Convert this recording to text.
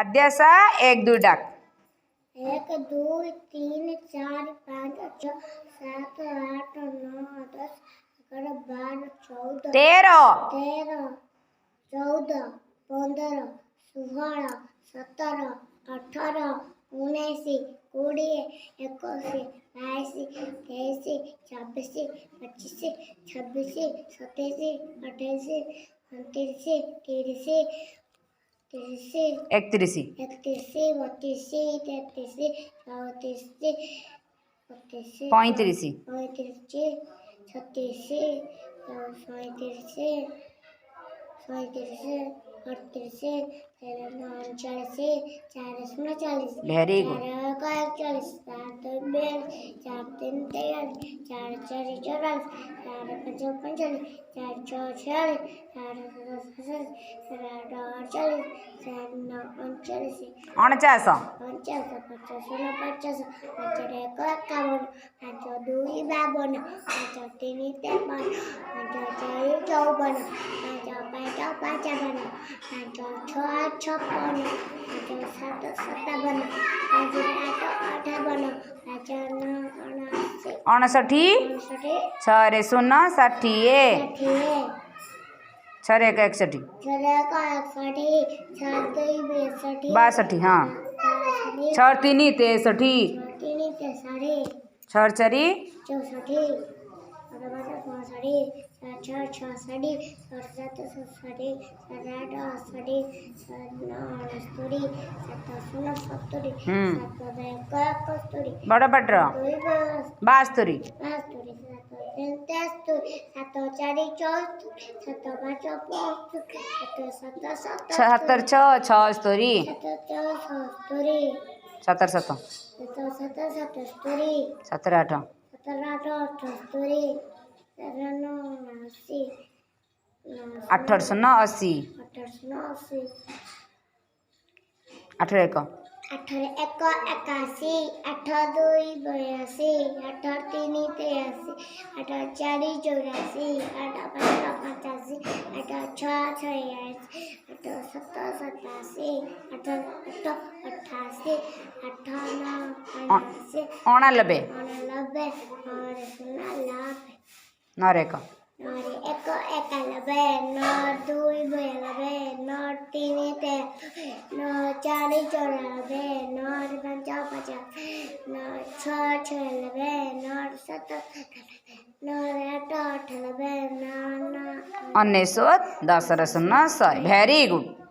अध्यास एक दु डाक 1 2 3 4 5 6 7 8 9 10 11 12 14 13 14 15 16 17 18 19 20 21 22 23 24 25 26 27 28 29 30 एकतीस 31 32 33 34 पैंतीस 36 37 38 39 40 40 Very good. 41 42 4 3 43 4 4 44 4 5 45 4 6 46 4 7 47 4 8 अणचाश 49 50 51 52 52 5 3 53 5 4 54 5 5 55 5 6 56 5 7 57 5 8 58 5 9 अणसठी 6 शून्य 60 6 1 61 62 हाँ 6 3 63 6 4 64 6 66 7 67 8 68 69 70 बड़ पटर 72 76 76 77 17 8 8 शून्य 80 8 1 8 1 81 8 2 82 8 3 83 8 4 84 8 5 85 8 6 86 8 7 87 8 8 88 8 9 89 अणानबे 90 और 90 नौ 1 एक 91 9 2 92 9 3 93 9 4 94 9 5 50 9 6 96 9 7 9 8 98 9 9 19 10 शून्य 100 वेरी गुड।